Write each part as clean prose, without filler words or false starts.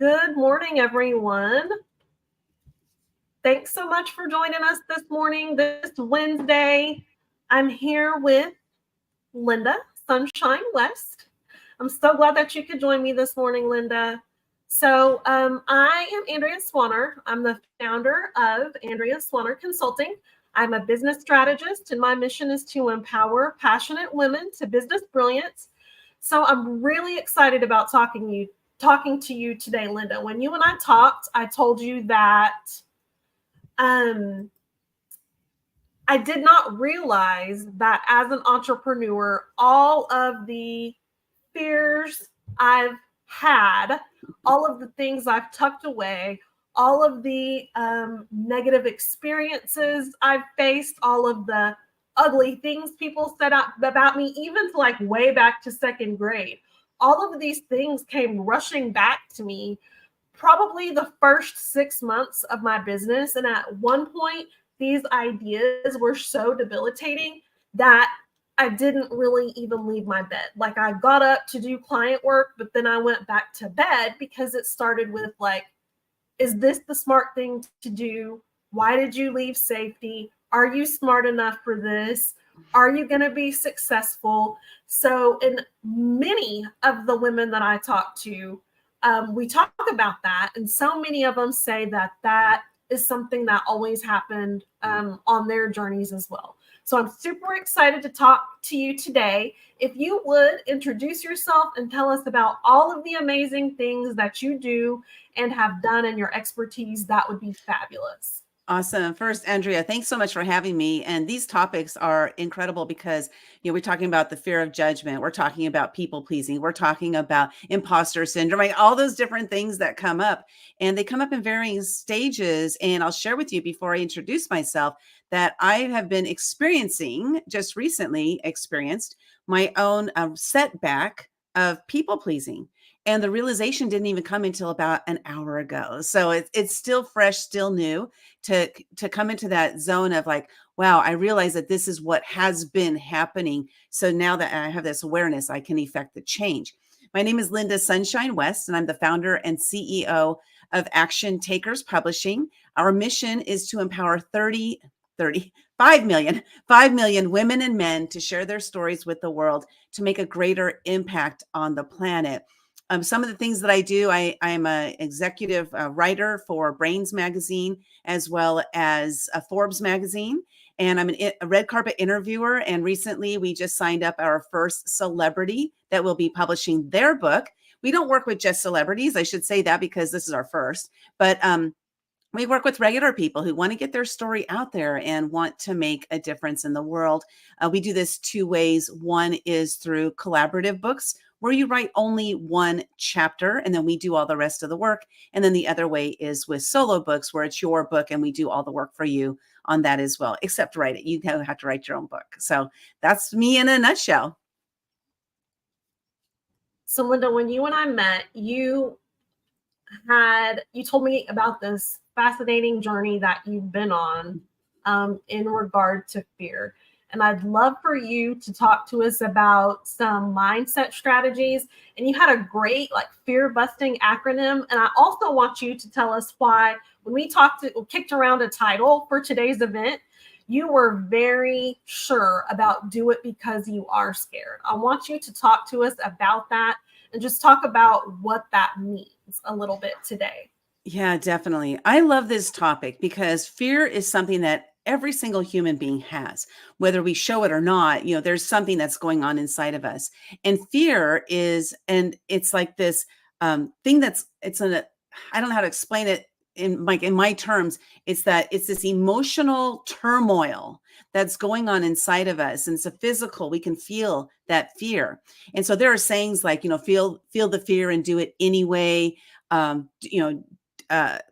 Good morning, everyone. Thanks so much for joining us this morning, this Wednesday. I'm here with Lynda Sunshine West. I'm so glad that you could join me this morning, Lynda. I am Andrea Swanner. I'm the founder of Andrea Swanner Consulting. I'm a business strategist, and my mission is to empower passionate women to business brilliance. So I'm really excited about talking to you today, Lynda. When you and I talked, I told you that I did not realize that as an entrepreneur, all of the fears I've had, all of the things I've tucked away, all of the negative experiences I've faced, all of the ugly things people said about me, even to like way back to second grade. All of these things came rushing back to me probably the first 6 months of my business. And at one point, these ideas were so debilitating that I didn't really even leave my bed. Like I got up to do client work, but then I went back to bed because it started with like, is this the smart thing to do? Why did you leave safety? Are you smart enough for this? Are you going to be successful? So, in many of the women that I talk to, we talk about that. And so many of them say that that is something that always happened on their journeys as well. So I'm super excited to talk to you today. If you would introduce yourself and tell us about all of the amazing things that you do and have done and your expertise, that would be fabulous. Awesome. First, Andrea, thanks so much for having me. And these topics are incredible because, we're talking about the fear of judgment. We're talking about people pleasing. We're talking about imposter syndrome, like all those different things that come up, and they come up in varying stages. And I'll share with you before I introduce myself that I have been just recently experienced my own setback of people pleasing. And the realization didn't even come until about an hour ago. So it's still fresh, still new to come into that zone of like, wow, I realize that this is what has been happening. So now that I have this awareness, I can effect the change. My name is Lynda Sunshine West, and I'm the founder and CEO of Action Takers Publishing. Our mission is to empower 5 million women and men to share their stories with the world to make a greater impact on the planet. Some of the things that I do, I am an executive writer for Brains Magazine, as well as Forbes Magazine. And I'm a red carpet interviewer. And recently we just signed up our first celebrity that will be publishing their book. We don't work with just celebrities. I should say that because this is our first. But we work with regular people who want to get their story out there and want to make a difference in the world. We do this two ways. One is through collaborative books, where you write only one chapter and then we do all the rest of the work. And then the other way is with solo books, where it's your book and we do all the work for you on that as well, except write it. You have to write your own book. So that's me in a nutshell. So Lynda, when you and I met, you told me about this fascinating journey that you've been on in regard to fear. And I'd love for you to talk to us about some mindset strategies. And you had a great like fear busting acronym. And I also want you to tell us why, when we kicked around a title for today's event, you were very sure about do it because you are scared. I want you to talk to us about that and just talk about what that means a little bit today. Yeah, definitely. I love this topic because fear is something that every single human being has, whether we show it or not. There's something that's going on inside of us, and fear is, and it's like this thing I don't know how to explain it in my terms. It's this emotional turmoil that's going on inside of us, and it's a physical. We can feel that fear, and so there are sayings like, feel the fear and do it anyway.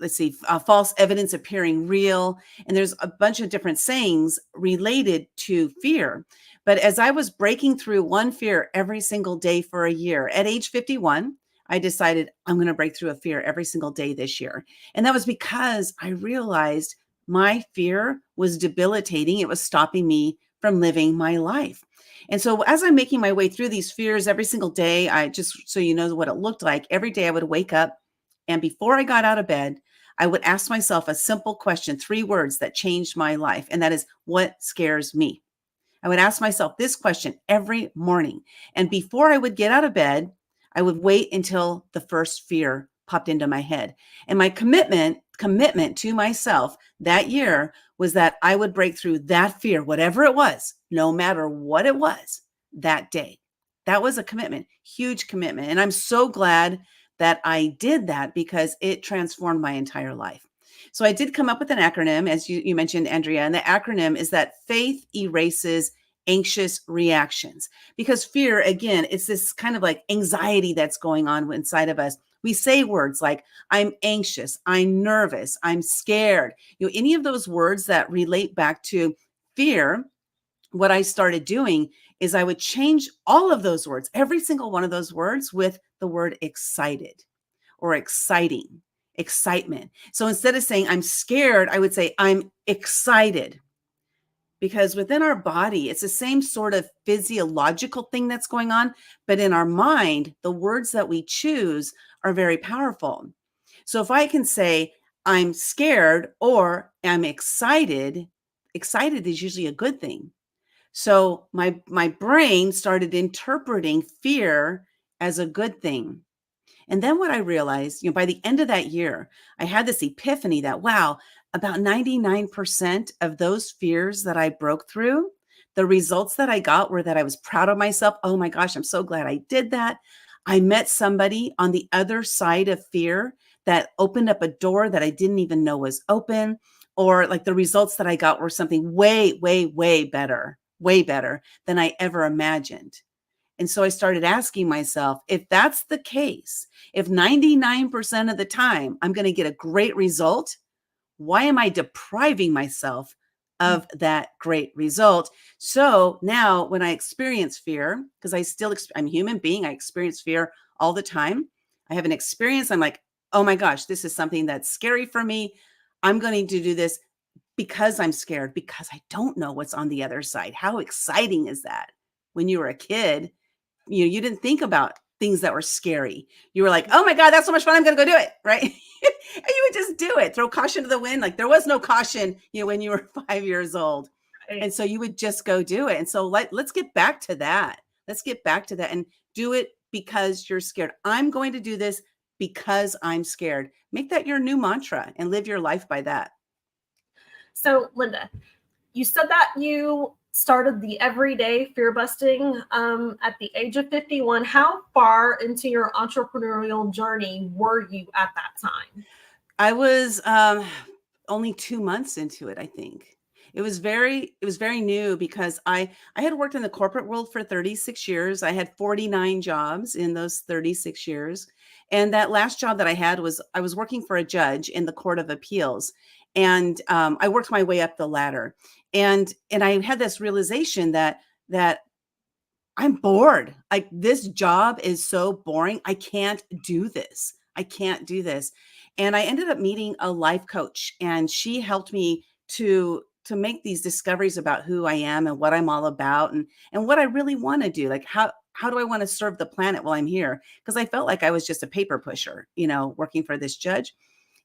Let's see, false evidence appearing real. And there's a bunch of different sayings related to fear. But as I was breaking through one fear every single day for a year, at age 51, I decided I'm going to break through a fear every single day this year. And that was because I realized my fear was debilitating. It was stopping me from living my life. And so as I'm making my way through these fears every single day, I just, so you know what it looked like, every day I would wake up And before I got out of bed, I would ask myself a simple question, 3 words that changed my life. And that is, what scares me? I would ask myself this question every morning. And before I would get out of bed, I would wait until the first fear popped into my head. And my commitment to myself that year was that I would break through that fear, whatever it was, no matter what it was, that day. That was a commitment, huge commitment. And I'm so glad that I did that because it transformed my entire life. So I did come up with an acronym, as you mentioned, Andrea, and the acronym is that faith erases anxious reactions. Because fear, again, it's this kind of like anxiety that's going on inside of us. We say words like, I'm anxious, I'm nervous, I'm scared. Any of those words that relate back to fear, what I started doing is I would change all of those words, every single one of those words, with the word excited or exciting, excitement. So instead of saying I'm scared, I would say I'm excited. Because within our body, it's the same sort of physiological thing that's going on, but in our mind, the words that we choose are very powerful. So if I can say I'm scared or I'm excited, excited is usually a good thing. So my brain started interpreting fear as a good thing. And then what I realized, by the end of that year, I had this epiphany that, wow, about 99% of those fears that I broke through, the results that I got were that I was proud of myself. Oh my gosh, I'm so glad I did that. I met somebody on the other side of fear that opened up a door that I didn't even know was open. Or like the results that I got were something way, way, way better than I ever imagined. And so I started asking myself, if that's the case, if 99% of the time I'm going to get a great result, why am I depriving myself of that great result? So now when I experience fear, because I'm a human being, I experience fear all the time. I have an experience. I'm like, oh my gosh, this is something that's scary for me. I'm going to do this because I'm scared, because I don't know what's on the other side. How exciting is that? When you were a kid, you didn't think about things that were scary. You were like, oh my God, that's so much fun. I'm going to go do it. Right. And you would just do it, throw caution to the wind. Like there was no caution, when you were 5 years old. Right. And so you would just go do it. And so let's get back to that. Let's get back to that and do it because you're scared. I'm going to do this because I'm scared. Make that your new mantra and live your life by that. So, Lynda, you said that you started the everyday fear busting at the age of 51. How far into your entrepreneurial journey were you at that time? I was only 2 months into it, I think. It was very new because I had worked in the corporate world for 36 years. I had 49 jobs in those 36 years. And that last job that I had was I was working for a judge in the Court of Appeals. And I worked my way up the ladder. And I had this realization that I'm bored. Like this job is so boring. I can't do this. I can't do this. And I ended up meeting a life coach, and she helped me to make these discoveries about who I am and what I'm all about and what I really want to do. Like how do I want to serve the planet while I'm here? Because I felt like I was just a paper pusher, working for this judge.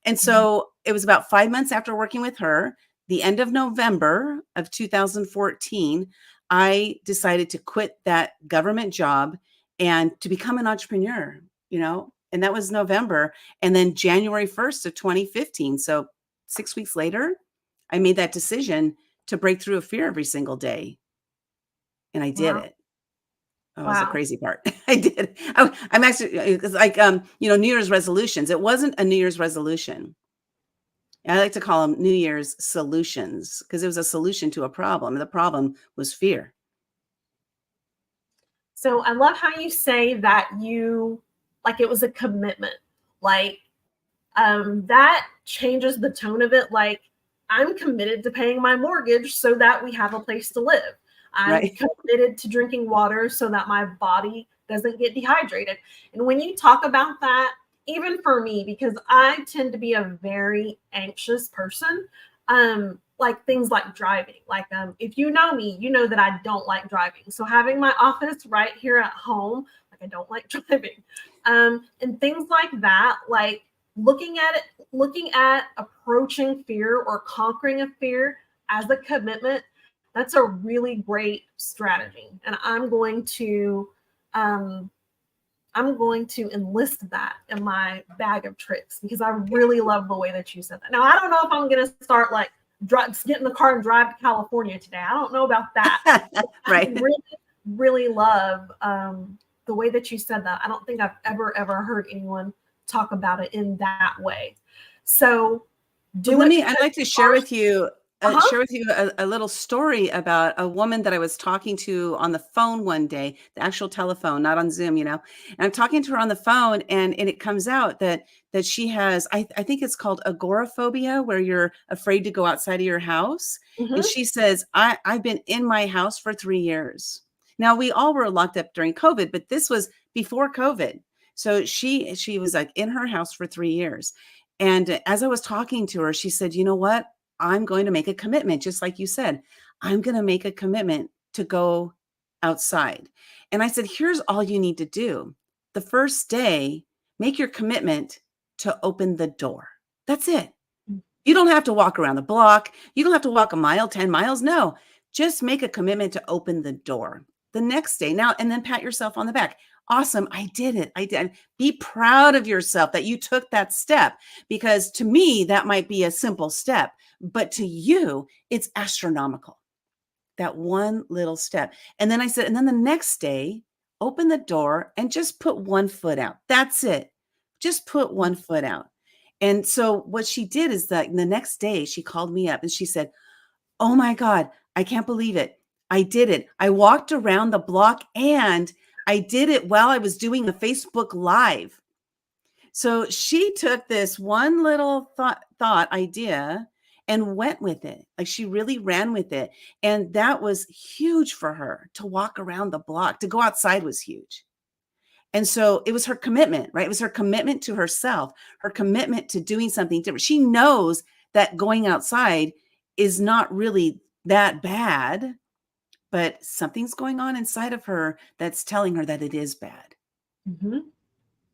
And so it was about 5 months after working with her, the end of November of 2014, I decided to quit that government job and to become an entrepreneur, and that was November. And then January 1st of 2015. So 6 weeks later, I made that decision to break through a fear every single day. And I did it. That was the Wow. crazy part. I did. I'm actually, it's like, New Year's resolutions. It wasn't a New Year's resolution. I like to call them New Year's solutions because it was a solution to a problem. The problem was fear. So I love how you say that it was a commitment. Like that changes the tone of it. Like I'm committed to paying my mortgage so that we have a place to live. I'm Right. committed to drinking water so that my body doesn't get dehydrated. And when you talk about that, even for me, because I tend to be a very anxious person, like things like driving. Like if you know me, you know that I don't like driving. So having my office right here at home, like I don't like driving. And things like that, like looking at approaching fear or conquering a fear as a commitment, that's a really great strategy. And um, I'm going to enlist that in my bag of tricks because I really love the way that you said that. Now, I don't know if I'm going to start like get in the car and drive to California today. I don't know about that. I Right. really, really love the way that you said that. I don't think I've ever heard anyone talk about it in that way. So Well, do it I'd because like to you are. Uh-huh. share with you a little story about a woman that I was talking to on the phone one day, the actual telephone, not on Zoom, you know. And I'm talking to her on the phone, and it comes out that she has, I think it's called agoraphobia, where you're afraid to go outside of your house. And Mm-hmm. she says, I've been in my house for 3 years. Now, we all were locked up during COVID, but this was before COVID. So she was like in her house for 3 years. And as I was talking to her, she said, you know what? I'm going to make a commitment, just like you said. I'm going to make a commitment to go outside. And I said, here's all you need to do. The first day, make your commitment to open the door. That's it. You don't have to walk around the block. You don't have to walk a mile, 10 miles. No, just make a commitment to open the door. The next day, now, and then pat yourself on the back. Awesome. I did it. I did. Be proud of yourself that you took that step, because to me, that might be a simple step, but to you, it's astronomical. That one little step. And then I said, and then the next day, open the door and just put one foot out. That's it. Just put one foot out. And so what she did is that the next day she called me up and she said, oh my God, I can't believe it. I did it. I walked around the block and I did it while I was doing a Facebook Live. So she took this one little thought idea and went with it. Like, she really ran with it. And that was huge for her. To walk around the block, to go outside was huge. And so it was her commitment, right? It was her commitment to herself, her commitment to doing something different. She knows that going outside is not really that bad, but something's going on inside of her that's telling her that it is bad. Mm-hmm.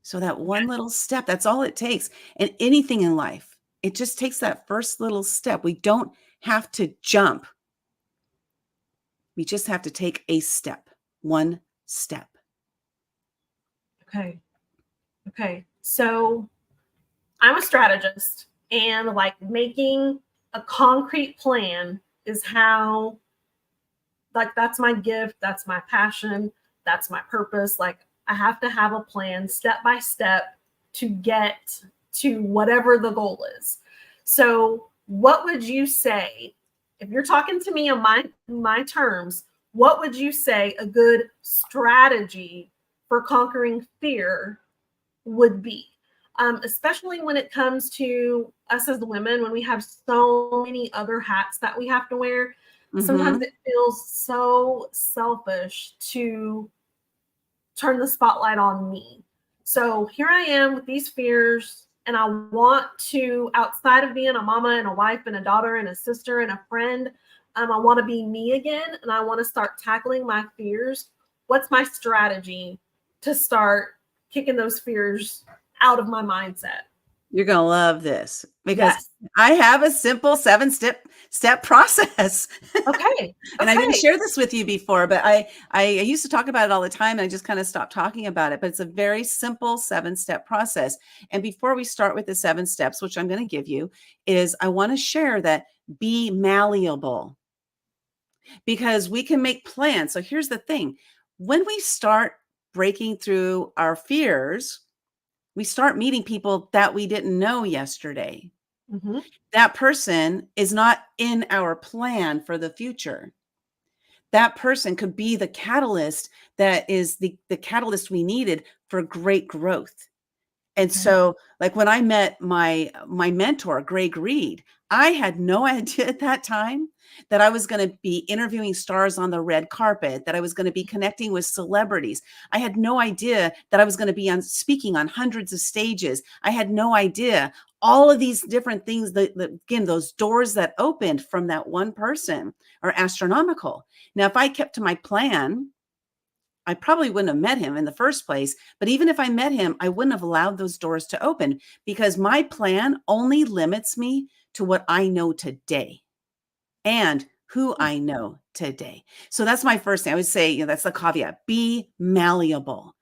So that one little step, that's all it takes. And anything in life, it just takes that first little step. We don't have to jump. We just have to take a step, one step. Okay. Okay. So I'm a strategist, and like making a concrete plan is how, like, that's my gift, that's my passion, that's my purpose. Like, I have to have a plan step by step to get to whatever the goal is. So what would you say, if you're talking to me on my terms, what would you say a good strategy for conquering fear would be? Especially when it comes to us as women, when we have so many other hats that we have to wear, sometimes Mm-hmm. it feels so selfish to turn the spotlight on me. So here I am with these fears, and I want to, outside of being a mama and a wife and a daughter and a sister and a friend, I want to be me again, and I want to start tackling my fears. What's my strategy to start kicking those fears out of my mindset? You're going to love this, because Yes. I have a simple 7-step process. Okay. And I didn't Okay. share this with you before, but I used to talk about it all the time. And I just kind of stopped talking about it, but it's a very simple 7-step process. And before we start with the 7 steps, which I'm going to give you, is I want to share that be malleable, because we can make plans. So here's the thing. When we start breaking through our fears, we start meeting people that we didn't know yesterday. Mm-hmm. That person is not in our plan for the future. That person could be the catalyst, that is the catalyst we needed for great growth. And Okay. so, like, when I met my mentor, Greg Reed, I had no idea at that time that I was going to be interviewing stars on the red carpet, that I was going to be connecting with celebrities. I had no idea that I was going to be speaking on hundreds of stages. I had no idea all of these different things that again, those doors that opened from that one person are astronomical. Now, if I kept to my plan, I probably wouldn't have met him in the first place. But even if I met him, I wouldn't have allowed those doors to open because my plan only limits me to what I know today and who I know today. So that's my first thing. I would say, that's the caveat. Be malleable.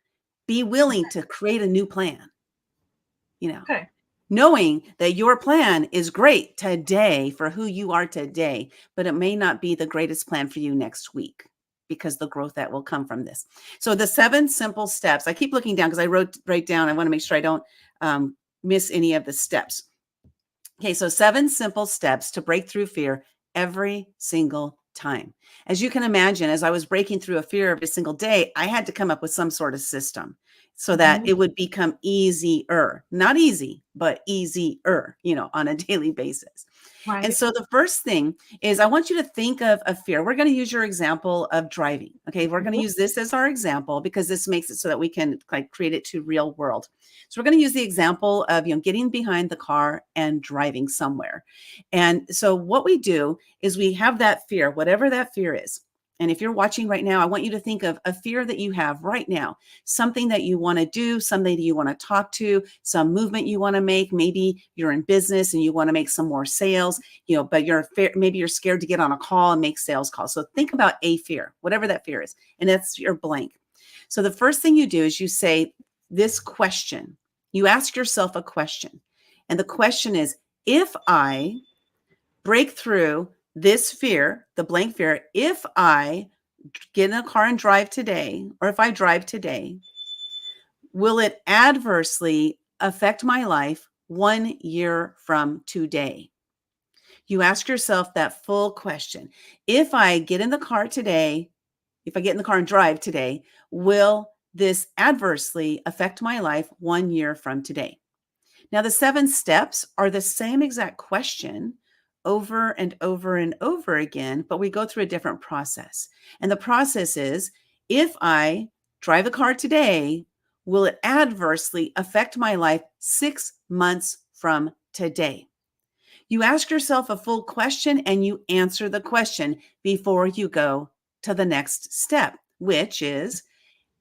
Be willing to create a new plan, Okay. knowing that your plan is great today for who you are today, but it may not be the greatest plan for you next week because the growth that will come from this. So the 7 simple steps, I keep looking down because I wrote right down, I want to make sure I don't miss any of the steps. Okay, so 7 simple steps to break through fear every single time. As you can imagine, as I was breaking through a fear every single day, I had to come up with some sort of system so that it would become easier, not easy, but easier, on a daily basis. Right. And so the first thing is I want you to think of a fear. We're going to use your example of driving. Okay. We're going to use this as our example because this makes it so that we can create it to real world. So we're going to use the example of, getting behind the car and driving somewhere. And so what we do is we have that fear, whatever that fear is. And if you're watching right now, I want you to think of a fear that you have right now, something that you want to do, something that you want to talk to, some movement you want to make. Maybe you're in business and you want to make some more sales, but maybe you're scared to get on a call and make sales calls. So think about a fear, whatever that fear is, and that's your blank. So the first thing you do is you say this question. You ask yourself a question. And the question is, if I break through this fear, the blank fear, if I get in a car and drive today, or if I drive today, will it adversely affect my life 1 year from today? You ask yourself that full question. If I get in the car today, if I get in the car and drive today, will this adversely affect my life 1 year from today? Now, the 7 steps are the same exact question over and over and over again, but we go through a different process. And the process is, if I drive a car today, will it adversely affect my life 6 months from today? You ask yourself a full question and you answer the question before you go to the next step, which is,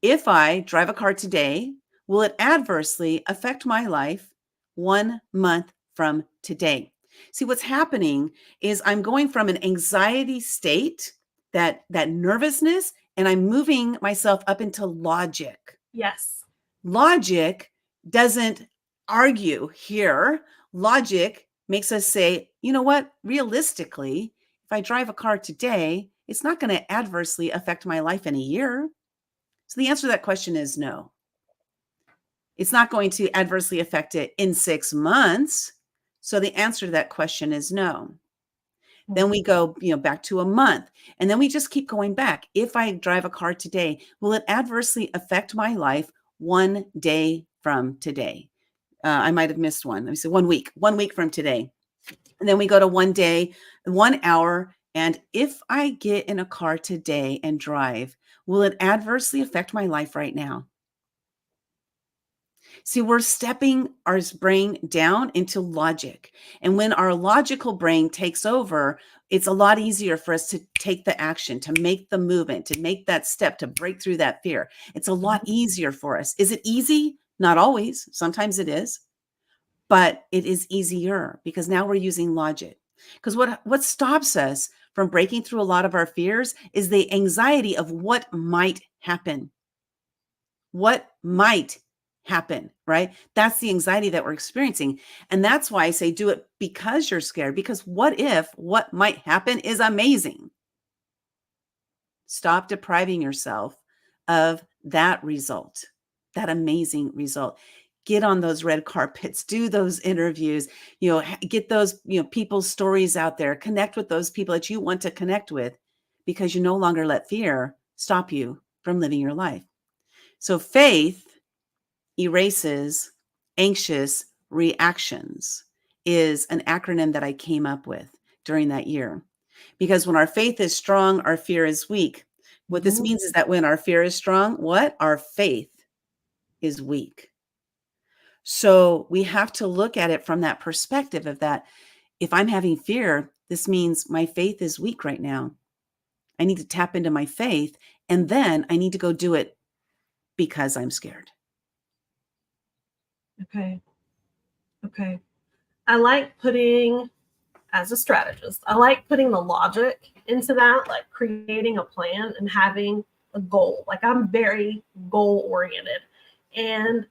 if I drive a car today, will it adversely affect my life 1 month from today? See, what's happening is I'm going from an anxiety state, that nervousness, and I'm moving myself up into logic. Yes. Logic doesn't argue here. Logic makes us say, you know what? Realistically, if I drive a car today, it's not going to adversely affect my life in a year. So the answer to that question is no. It's not going to adversely affect it in 6 months. So the answer to that question is no. Then we go, back to a month, and then we just keep going back. If I drive a car today, will it adversely affect my life 1 day from today? I might have missed one. Let me say 1 week, 1 week from today. And then we go to 1 day, 1 hour. And if I get in a car today and drive, will it adversely affect my life right now? See, we're stepping our brain down into logic. And when our logical brain takes over, it's a lot easier for us to take the action, to make the movement, to make that step, to break through that fear. It's a lot easier for us. Is it easy? Not always. Sometimes it is. But it is easier because now we're using logic. Because what stops us from breaking through a lot of our fears is the anxiety of what might happen. What might happen, right? That's the anxiety that we're experiencing. And that's why I say do it because you're scared, because what if what might happen is amazing? Stop depriving yourself of that result, that amazing result. Get on those red carpets, do those interviews, get those, people's stories out there, connect with those people that you want to connect with, because you no longer let fear stop you from living your life. So faith erases anxious reactions is an acronym that I came up with during that year. Because when our faith is strong, our fear is weak. What this means is that when our fear is strong, our faith is weak. So we have to look at it from that perspective of that. If I'm having fear, this means my faith is weak right now. I need to tap into my faith, and then I need to go do it because I'm scared. Okay. Okay. I like putting, as a strategist, I like putting the logic into that, like creating a plan and having a goal. Like I'm very goal oriented and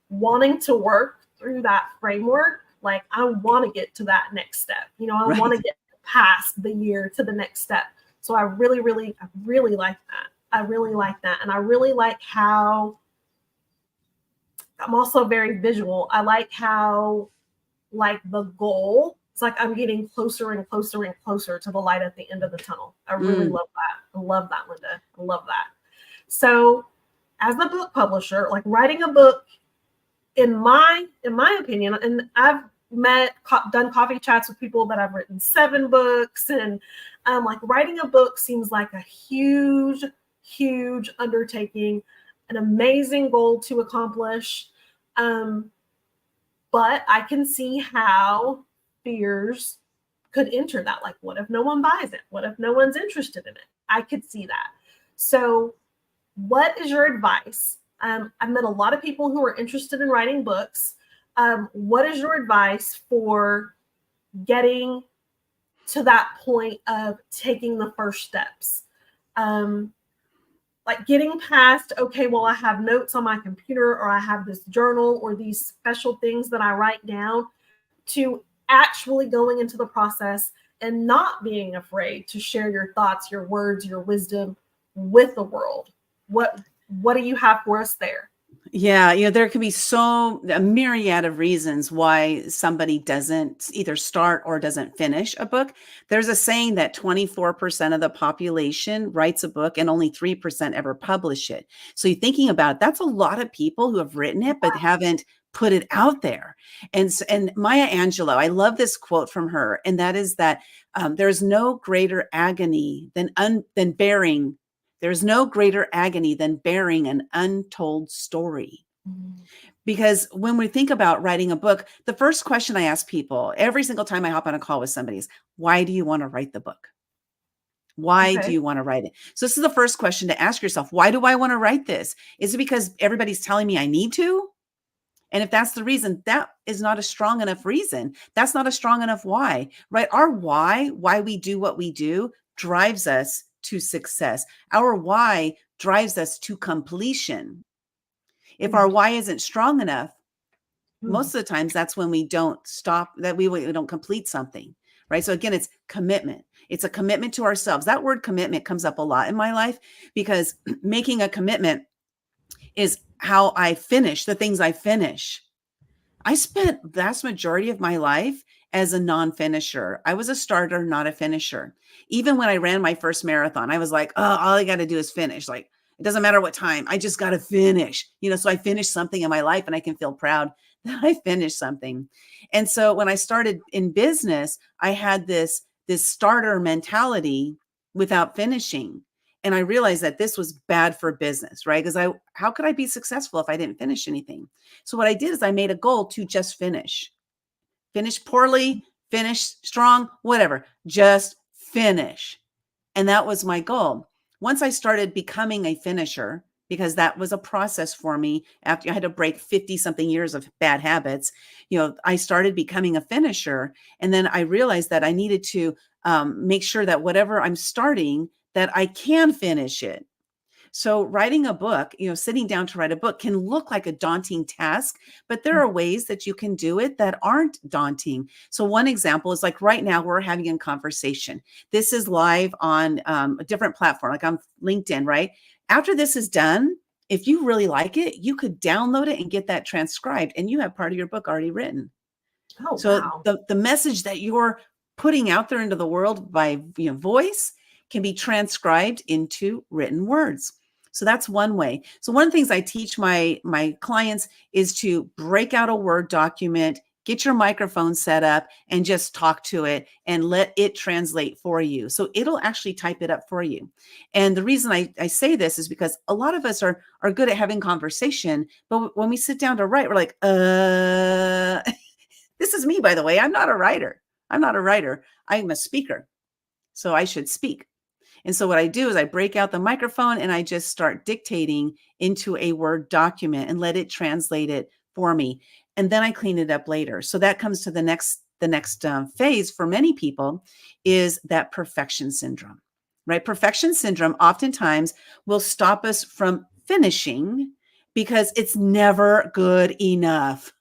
wanting to work through that framework. Like I want to get to that next step. I want Right. to get past the year to the next step. So I really like that. I really like that. And I really like how I'm also very visual. I like how like the goal, it's like I'm getting closer and closer and closer to the light at the end of the tunnel. I really Mm. love that. I love that, Lynda. I love that. So as a book publisher, like writing a book, in my opinion, and I've done coffee chats with people that I've written 7 books, and like writing a book seems like a huge undertaking, an amazing goal to accomplish. Um, but I can see how fears could enter that. Like, what if no one buys it? What if no one's interested in it? I could see that. So, what is your advice? I've met a lot of people who are interested in writing books. What is your advice for getting to that point of taking the first steps? Like getting past, okay, well, I have notes on my computer, or I have this journal, or these special things that I write down, to actually going into the process and not being afraid to share your thoughts, your words, your wisdom with the world. What do you have for us there? Yeah, there can be a myriad of reasons why somebody doesn't either start or doesn't finish a book. There's a saying that 24% of the population writes a book and only 3% ever publish it. So you're thinking about it, that's a lot of people who have written it but haven't put it out there. And Maya Angelou, I love this quote from her, and that is that there's no greater agony than bearing there's no greater agony than bearing an untold story. Because when we think about writing a book, the first question I ask people every single time I hop on a call with somebody is, why do you want to write the book? Why do Okay. you want to write it? So this is the first question to ask yourself. Why do I want to write this? Is it because everybody's telling me I need to? And if that's the reason, that is not a strong enough reason. That's not a strong enough why, right? Our why we do what we do, drives us to success. Our why drives us to completion. If our why isn't strong enough, most of the times that's when we don't stop, that we don't complete something, right? So again, it's commitment. It's a commitment to ourselves. That word commitment comes up a lot in my life, because making a commitment is how I finish the things I finish. I spent vast majority of my life as a non-finisher. I was a starter, not a finisher. Even when I ran my first marathon, I was like, oh, all I got to do is finish. Like, it doesn't matter what time. I just got to finish. So I finished something in my life and I can feel proud that I finished something. And so when I started in business, I had this starter mentality without finishing. And I realized that this was bad for business, right? Because how could I be successful if I didn't finish anything? So what I did is I made a goal to just finish poorly, finish strong, whatever, just finish. And that was my goal. Once I started becoming a finisher, because that was a process for me after I had to break 50 something years of bad habits, I started becoming a finisher. And then I realized that I needed to make sure that whatever I'm starting, that I can finish it. So writing a book, sitting down to write a book can look like a daunting task, but there are ways that you can do it that aren't daunting. So one example is like right now we're having a conversation. This is live on a different platform, like on LinkedIn, right? After this is done, if you really like it, you could download it and get that transcribed, and you have part of your book already written. Oh, So wow. the message that you're putting out there into the world by voice can be transcribed into written words. So that's one way. So one of the things I teach my clients is to break out a Word document, get your microphone set up, and just talk to it and let it translate for you. So it'll actually type it up for you. And the reason I say this is because a lot of us are good at having conversation, but when we sit down to write, we're like, this is me, by the way. I'm not a writer. I'm a speaker. So I should speak. And so what I do is I break out the microphone and I just start dictating into a Word document and let it translate it for me. And then I clean it up later. So that comes to the next phase for many people is that perfection syndrome, right? Perfection syndrome oftentimes will stop us from finishing because it's never good enough.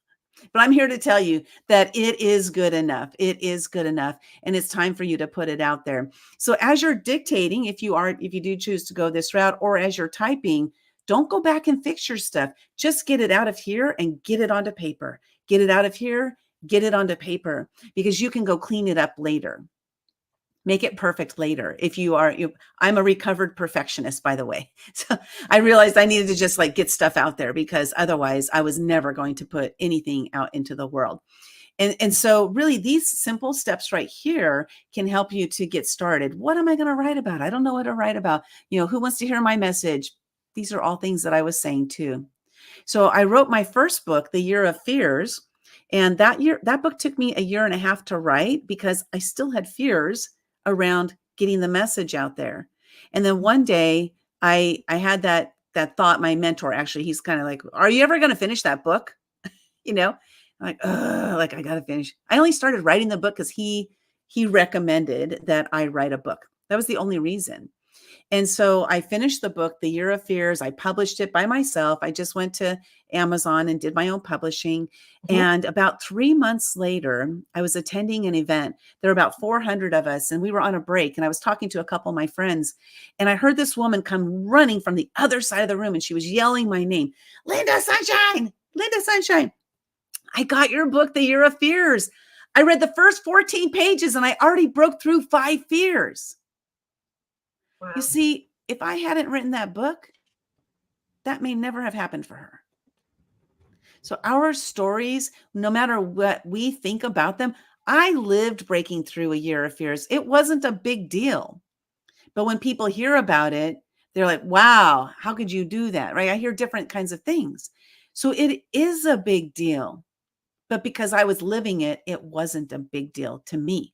But I'm here to tell you that it is good enough. It is good enough. And it's time for you to put it out there. So as you're dictating, if you do choose to go this route, or as you're typing, don't go back and fix your stuff. Just get it out of here and get it onto paper. Get it out of here, get it onto paper, because you can go clean it up later. Make it perfect later. I'm a recovered perfectionist, by the way. So I realized I needed to just like get stuff out there, because otherwise I was never going to put anything out into the world. And so really these simple steps right here can help you to get started. What am I going to write about? I don't know what to write about. Who wants to hear my message? These are all things that I was saying too. So I wrote my first book, The Year of Fears. And that book took me a year and a half to write because I still had fears around getting the message out there. And then one day I had that thought. My mentor, actually, he's kind of like, are you ever going to finish that book? I'm like, I got to finish. I only started writing the book because he recommended that I write a book. That was the only reason. And so I finished the book, The Year of Fears. I published it by myself. I just went to Amazon and did my own publishing. Mm-hmm. And about 3 months later, I was attending an event. There were about 400 of us, and we were on a break. And I was talking to a couple of my friends. And I heard this woman come running from the other side of the room, and she was yelling my name, Lynda Sunshine, Lynda Sunshine. I got your book, The Year of Fears. I read the first 14 pages, and I already broke through 5 fears. Wow. You see, if I hadn't written that book, that may never have happened for her. So our stories, no matter what we think about them, I lived breaking through a year of fears. It wasn't a big deal. But when people hear about it, they're like, wow, how could you do that? Right? I hear different kinds of things. So it is a big deal. But because I was living it, it wasn't a big deal to me.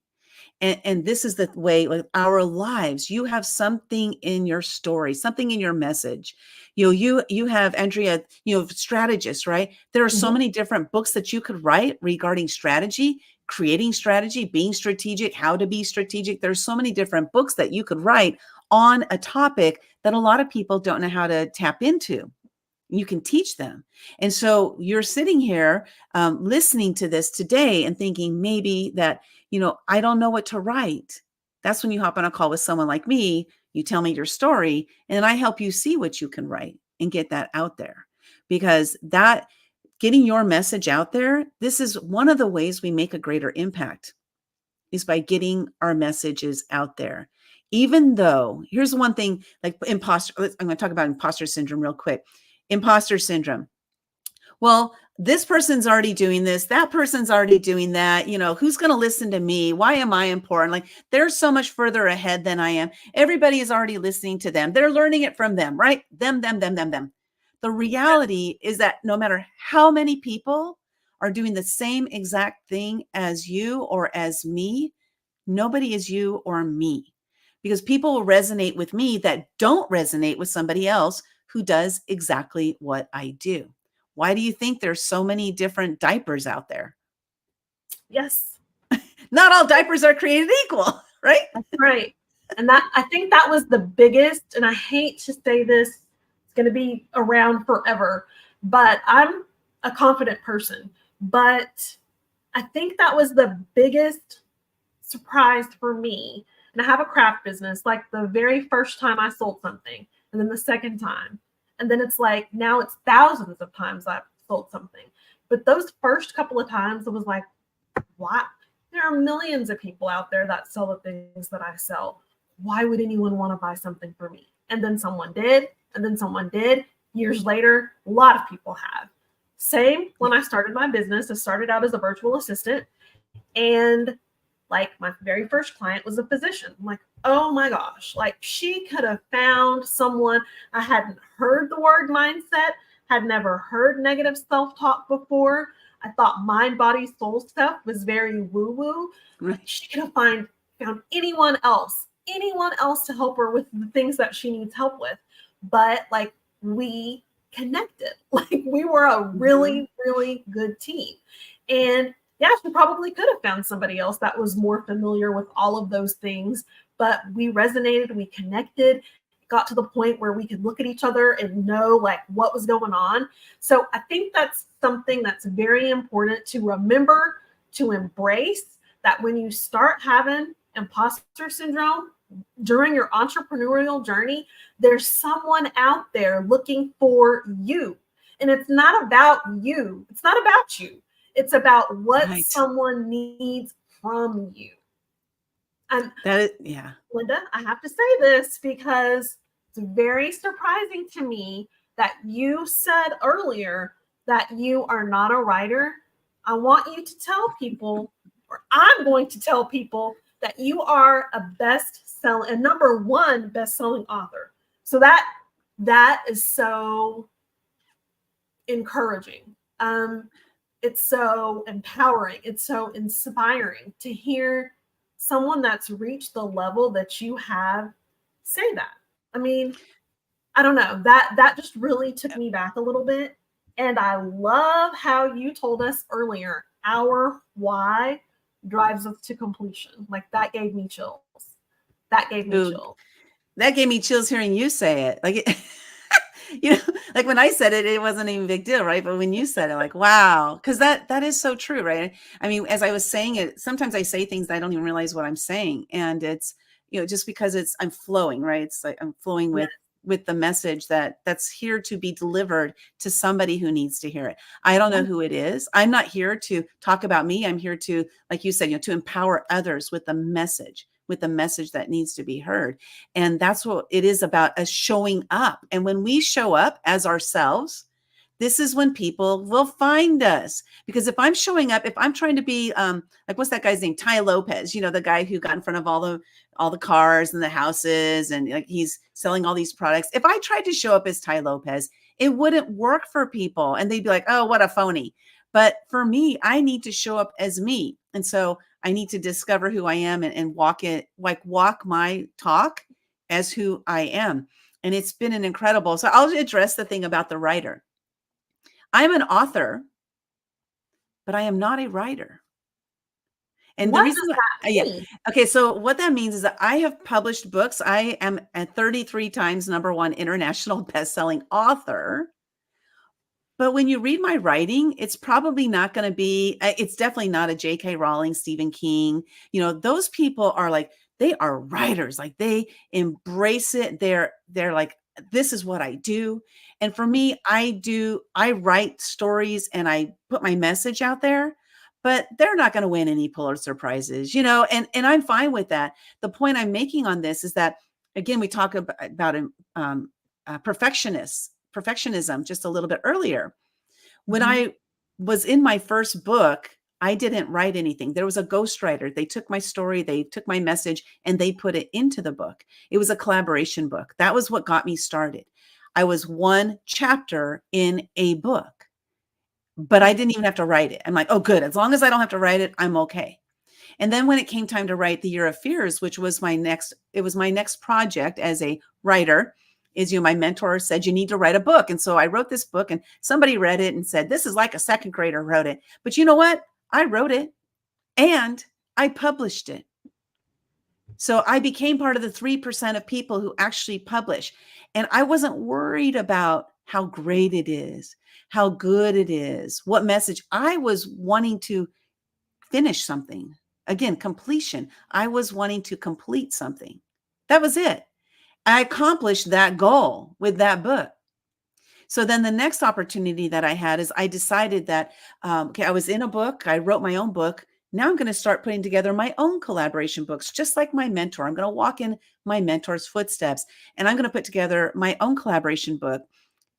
And this is the way, like our lives, you have something in your story, something in your message. You have, Andrea, Strategist, right? There are so many different books that you could write regarding strategy, creating strategy, being strategic, how to be strategic. There's so many different books that you could write on a topic that a lot of people don't know how to tap into. You can teach them. And so you're sitting here listening to this today and thinking maybe that, I don't know what to write. That's when you hop on a call with someone like me. You tell me your story, and then I help you see what you can write and get that out there. Because that getting your message out there, this is one of the ways we make a greater impact, is by getting our messages out there. Even though, here's one thing, like I'm going to talk about imposter syndrome real quick. Imposter syndrome. Well, this person's already doing this. That person's already doing that. Who's going to listen to me? Why am I important? Like, they're so much further ahead than I am. Everybody is already listening to them. They're learning it from them, right? Them. The reality is that no matter how many people are doing the same exact thing as you or as me, nobody is you or me. Because people will resonate with me that don't resonate with somebody else who does exactly what I do. Why do you think there's so many different diapers out there? Yes. Not all diapers are created equal, right? That's right. And I think that was the biggest, and I hate to say this, it's going to be around forever, but I'm a confident person. But I think that was the biggest surprise for me. And I have a craft business, like the very first time I sold something, and then the second time. And then it's like, now it's thousands of times I've sold something. But those first couple of times, it was like, what? There are millions of people out there that sell the things that I sell. Why would anyone want to buy something from me? And then someone did, and then someone did. Years later, a lot of people have. Same when I started my business. I started out as a virtual assistant, and like my very first client was a physician. I'm like, oh my gosh, like she could have found someone. I hadn't heard the word mindset, had never heard negative self-talk before. I thought mind, body, soul stuff was very woo-woo. Right. She could have found anyone else anyone else to help her with the things that she needs help with. But like we connected, like we were a Mhm. really, really good team. And yeah, she probably could have found somebody else that was more familiar with all of those things, but we resonated, we connected, got to the point where we could look at each other and know like what was going on. So I think that's something that's very important to remember, to embrace, that when you start having imposter syndrome during your entrepreneurial journey, there's someone out there looking for you. And it's not about you, it's not about you, it's about what Right. someone needs from you. And Yeah. Lynda, I have to say this because it's very surprising to me that you said earlier that you are not a writer. I want you to tell people, or I'm going to tell people, that you are a best-selling, a number one best-selling author. So that is so encouraging. It's so empowering. It's so inspiring to hear someone that's reached the level that you have say that. I mean, I don't know. That just really took me back a little bit. And I love how you told us earlier, our why drives us to completion. Like that gave me chills. That gave me Ooh, chills. that gave me chills hearing you say it. Like, like when I said it, it wasn't even a big deal, right? But when you said it, like, wow, because that is so true, right? I mean, as I was saying it, sometimes I say things that I don't even realize what I'm saying, and it's just because I'm flowing, right? It's like I'm flowing Yeah. with the message that's here to be delivered to somebody who needs to hear it. I don't know who it is. I'm not here to talk about me. I'm here to, like you said, to empower others with the message that needs to be heard. And that's what it is about, us showing up. And when we show up as ourselves, this is when people will find us. Because if I'm showing up, if I'm trying to be like, what's that guy's name? Ty Lopez, the guy who got in front of all the cars and the houses, and like he's selling all these products. If I tried to show up as Ty Lopez, it wouldn't work for people. And they'd be like, oh, what a phony. But for me, I need to show up as me. And so I need to discover who I am, and walk my talk as who I am. And it's been an incredible. So I'll address the thing about the writer. I'm an author, but I am not a writer. And the What reason does why, that yeah. mean? Okay. So what that means is that I have published books. I am a 33 times #1 international best-selling author. But when you read my writing, it's probably not going to be, it's definitely not a J.K. Rowling, Stephen King. Those people are like, they are writers. Like they embrace it. They're like, this is what I do. And for me, I write stories and I put my message out there, but they're not going to win any Pulitzer Prizes, and I'm fine with that. The point I'm making on this is that, again, we talk about perfectionism just a little bit earlier. When Mhm. I was in my first book, I didn't write anything. There was a ghostwriter. They took my story, they took my message, and they put it into the book. It was a collaboration book. That was what got me started. I was one chapter in a book, but I didn't even have to write it. I'm like, oh, good. As long as I don't have to write it, I'm okay. And then when it came time to write The Year of Fears, which was my next project as a writer, is, my mentor said, you need to write a book. And so I wrote this book, and somebody read it and said, this is like a second grader wrote it. But you know what? I wrote it and I published it. So I became part of the 3% of people who actually publish. And I wasn't worried about how great it is, how good it is, what message. I was wanting to finish something. Again, completion. I was wanting to complete something. That was it. I accomplished that goal with that book. So then the next opportunity that I had is I decided that, okay, I was in a book. I wrote my own book. Now I'm going to start putting together my own collaboration books, just like my mentor. I'm going to walk in my mentor's footsteps, and I'm going to put together my own collaboration book.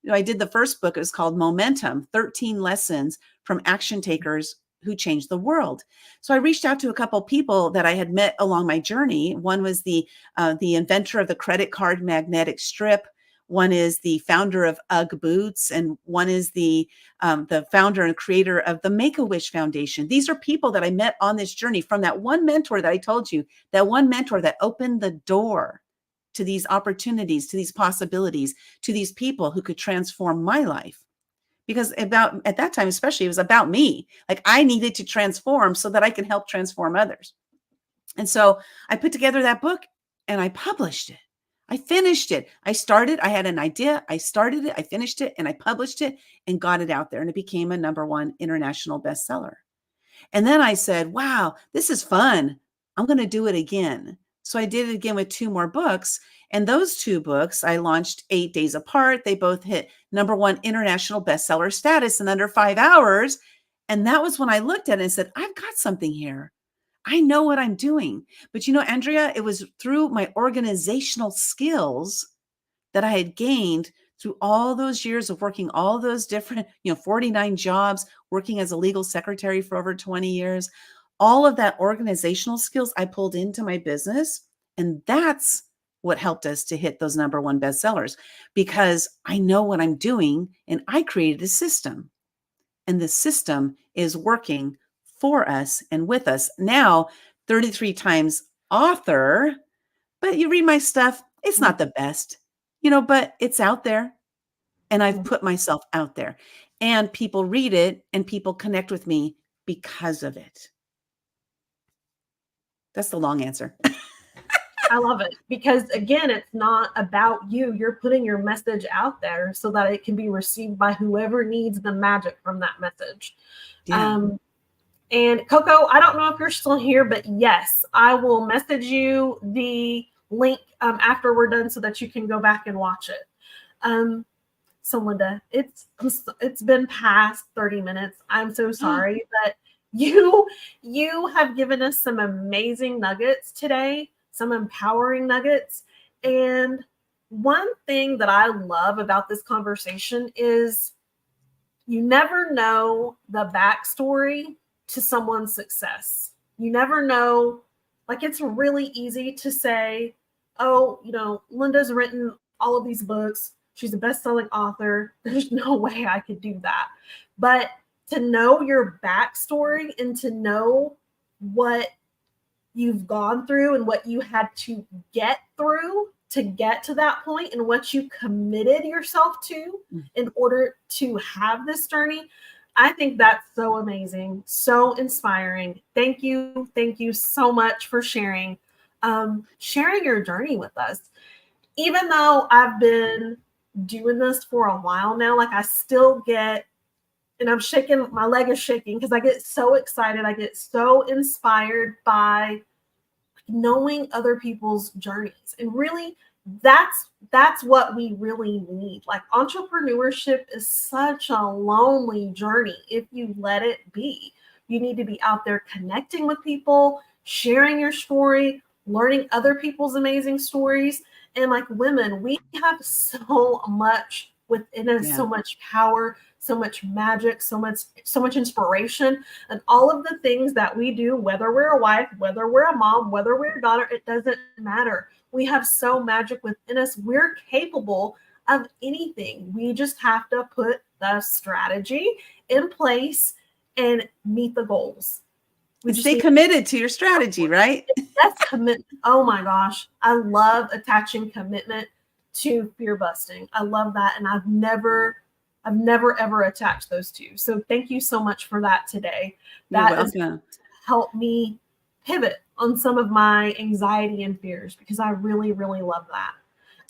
I did the first book. It was called Momentum, 13 Lessons from Action Takers Who Changed the World. So I reached out to a couple people that I had met along my journey. One was the inventor of the credit card magnetic strip. One is the founder of UGG Boots, and one is the founder and creator of the Make-A-Wish Foundation. These are people that I met on this journey from that one mentor that I told you, that one mentor that opened the door to these opportunities, to these possibilities, to these people who could transform my life. Because at that time, especially, it was about me. Like, I needed to transform so that I can help transform others. And so I put together that book and I published it. I finished it. I had an idea. I started it. I finished it and I published it and got it out there. And it became a #1 international bestseller. And then I said, wow, this is fun. I'm going to do it again. So I did it again with 2 more books. And those 2 books I launched 8 days apart. They both hit #1 international bestseller status in under 5 hours. And that was when I looked at it and said, I've got something here. I know what I'm doing. But Andrea, it was through my organizational skills that I had gained through all those years of working all those different, 49 jobs, working as a legal secretary for over 20 years. All of that organizational skills I pulled into my business. And that's what helped us to hit those #1 bestsellers, because I know what I'm doing and I created a system. And the system is working for us and with us. Now, 33 times author, but you read my stuff, it's not the best, but it's out there. And I've put myself out there, and people read it and people connect with me because of it. That's the long answer. I love it, because again, it's not about you. You're putting your message out there so that it can be received by whoever needs the magic from that message. Yeah. And Coco, I don't know if you're still here, but yes, I will message you the link after we're done so that you can go back and watch it. So Lynda, it's been past 30 minutes. I'm so sorry, but you have given us some amazing nuggets today, some empowering nuggets. And one thing that I love about this conversation is you never know the backstory to someone's success. You never know, like, it's really easy to say, oh, Lynda's written all of these books. She's a best-selling author. There's no way I could do that. But to know your backstory and to know what you've gone through and what you had to get through to get to that point and what you committed yourself to in order to have this journey, I think that's so amazing, so inspiring. Thank you. Thank you so much for sharing your journey with us. Even though I've been doing this for a while now, like, I still get, and I'm shaking, my leg is shaking because I get so excited. I get so inspired by knowing other people's journeys. And really, that's what we really need. Like, entrepreneurship is such a lonely journey if you let it be. You need to be out there connecting with people, sharing your story, learning other people's amazing stories. And like women, we have so much within us, so much power, so much magic, so much inspiration, and all of the things that we do, whether we're a wife, whether we're a mom, whether we're a daughter, it doesn't matter. We have so magic within us. We're capable of anything. We just have to put the strategy in place and meet the goals. We stay committed to your strategy, right? That's commitment. Oh my gosh. I love attaching commitment to fear busting. I love that. And I've never ever attached those two. So thank you so much for that today. That has helped me pivot on some of my anxiety and fears, because I really, really love that.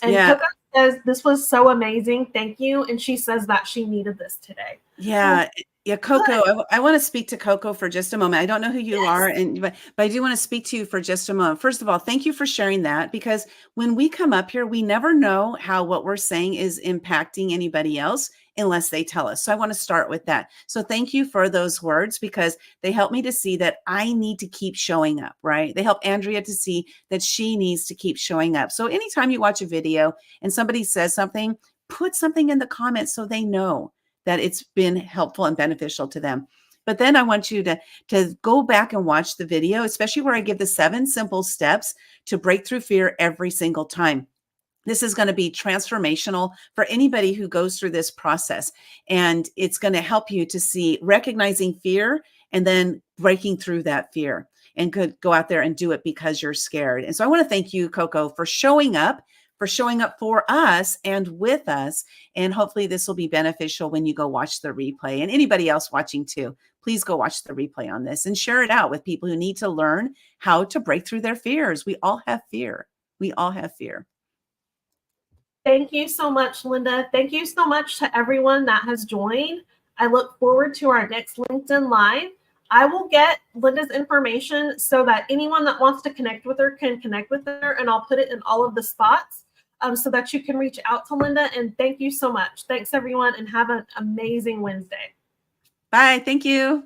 And Coco says, this was so amazing. Thank you. And she says that she needed this today. Yeah. Yeah, Coco, I want to speak to Coco for just a moment. I don't know who you are, but I do want to speak to you for just a moment. First of all, thank you for sharing that, because when we come up here, we never know how what we're saying is impacting anybody else unless they tell us. So I want to start with that. So thank you for those words, because they help me to see that I need to keep showing up, right? They help Andrea to see that she needs to keep showing up. So anytime you watch a video and somebody says something, put something in the comments so they know that it's been helpful and beneficial to them. But then I want you to go back and watch the video, especially where I give the 7 simple steps to break through fear every single time. This is going to be transformational for anybody who goes through this process. And it's going to help you to see recognizing fear and then breaking through that fear, and could go out there and do it because you're scared. And so I want to thank you, Coco, for showing up for us and with us. And hopefully this will be beneficial when you go watch the replay, and anybody else watching too. Please go watch the replay on this and share it out with people who need to learn how to break through their fears. We all have fear. We all have fear. Thank you so much, Lynda. Thank you so much to everyone that has joined. I look forward to our next LinkedIn Live. I will get Lynda's information so that anyone that wants to connect with her can connect with her, and I'll put it in all of the spots so that you can reach out to Lynda. And thank you so much. Thanks, everyone, and have an amazing Wednesday. Bye. Thank you.